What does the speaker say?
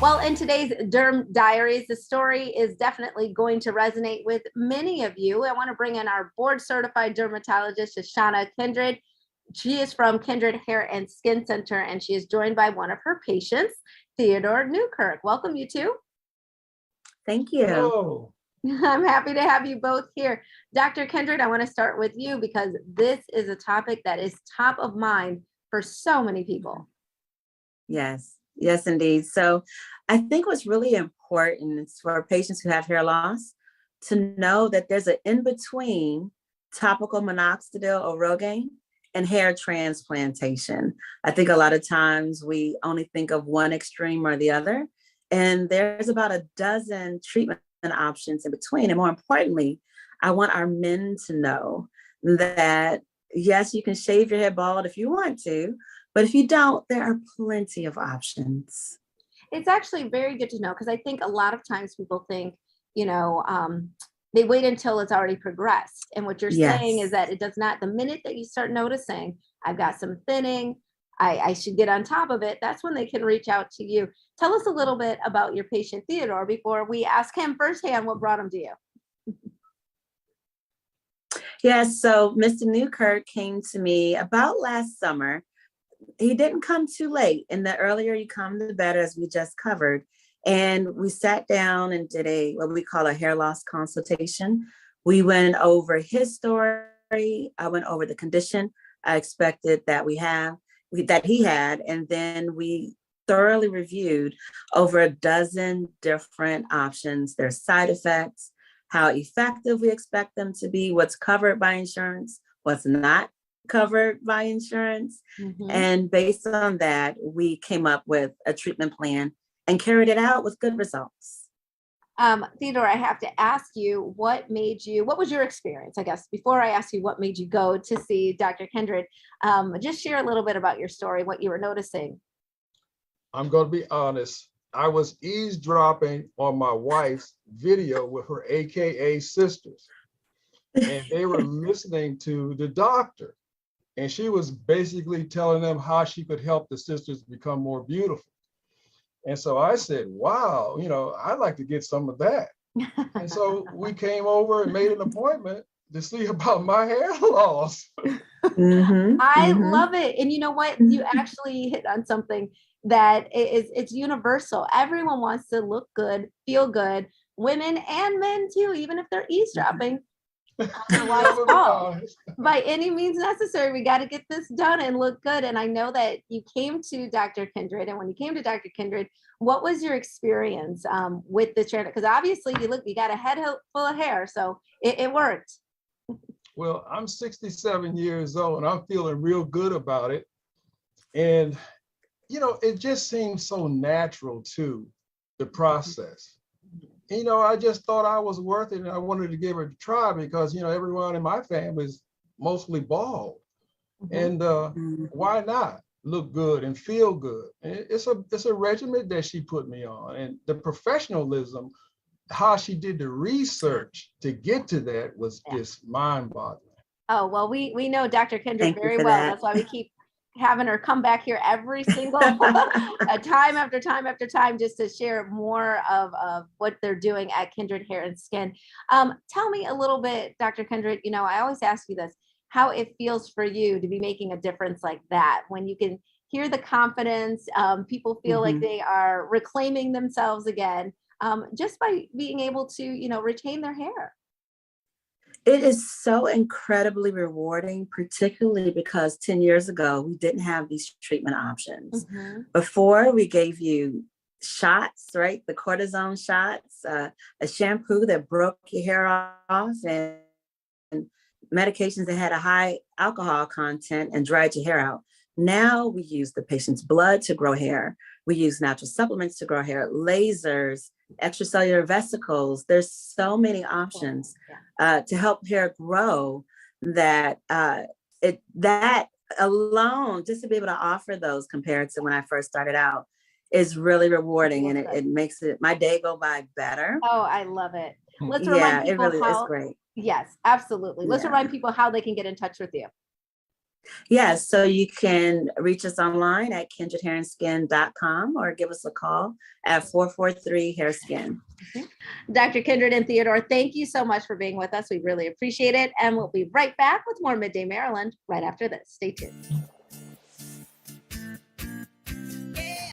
Well, in today's Derm Diaries, the story is definitely going to resonate with many of you. I want to bring in our board certified dermatologist, Shoshana Kindred. She is from Kindred Hair and Skin Center, and she is joined by one of her patients, Theodore Newkirk. Welcome, you two. Thank you. Hello. I'm happy to have you both here. Dr. Kindred, I want to start with you because this is a topic that is top of mind for so many people. Yes, indeed. So I think what's really important is for patients who have hair loss to know that there's an in-between topical minoxidil or Rogaine and hair transplantation. I think a lot of times we only think of one extreme or the other, and there's about a dozen treatment options in between. And more importantly, I want our men to know that, yes, you can shave your head bald if you want to, but if you don't, there are plenty of options. It's actually very good to know because I think a lot of times people think, they wait until it's already progressed. And what you're saying is that it does not, the minute that you start noticing, I've got some thinning, I should get on top of it, that's when they can reach out to you. Tell us a little bit about your patient, Theodore, before we ask him firsthand what brought him to you. Yes, so Mr. Newkirk came to me about last summer. He didn't come too late, and the earlier you come, the better, as we just covered. And we sat down and did what we call a hair loss consultation. We went over his story. I went over the condition I expected that he had, and then we thoroughly reviewed over a dozen different options, their side effects, how effective we expect them to be, what's covered by insurance, what's not covered by insurance. Mm-hmm. And based on that, we came up with a treatment plan and carried it out with good results. Theodore, I have to ask you, what was your experience, I guess, before I ask you what made you go to see Dr. Kindred, just share a little bit about your story, what you were noticing. I'm going to be honest. I was eavesdropping on my wife's video with her AKA sisters, and they were listening to the doctor, and she was basically telling them how she could help the sisters become more beautiful. And so I said, wow, I'd like to get some of that. And so we came over and made an appointment to see about my hair loss. Mm-hmm. I love it. And you know what? You actually hit on something that it's universal. Everyone wants to look good, feel good, women and men too, even if they're eavesdropping. By any means necessary, we got to get this done and look good. And I know that you came to Dr. Kindred, and when you came to Dr. Kindred, what was your experience with this chair? Because obviously you got a head full of hair, so it worked. Well, I'm 67 years old and I'm feeling real good about it. And it just seems so natural too, the process. I just thought I was worth it, and I wanted to give it a try because, everyone in my family is mostly bald. Mm-hmm. And why not look good and feel good? It's a regimen that she put me on, and the professionalism, how she did the research to get to that was just mind-boggling. Oh, well, we know Dr. Kindred very well. That's why we keep having her come back here every single time after time after time, just to share more of what they're doing at Kindred Hair and Skin. Tell me a little bit, Dr. Kindred, I always ask you this, how it feels for you to be making a difference like that, when you can hear the confidence, people feel like they are reclaiming themselves again, just by being able to, retain their hair. It is so incredibly rewarding, particularly because 10 years ago, we didn't have these treatment options. Mm-hmm. Before, we gave you shots, right? The cortisone shots, a shampoo that broke your hair off, and medications that had a high alcohol content and dried your hair out. Now we use the patient's blood to grow hair. We use natural supplements to grow hair, lasers, extracellular vesicles. There's so many options to help hair grow that that alone, just to be able to offer those compared to when I first started out, is really rewarding, and it makes my day go by better. Oh, I love it. Let's remind people it really is great. Yes, absolutely. Let's remind people how they can get in touch with you. Yes, so you can reach us online at kindredhairandskin.com or give us a call at 443-HAIR-SKIN. Dr. Kindred and Theodore, thank you so much for being with us. We really appreciate it. And we'll be right back with more Midday Maryland right after this. Stay tuned.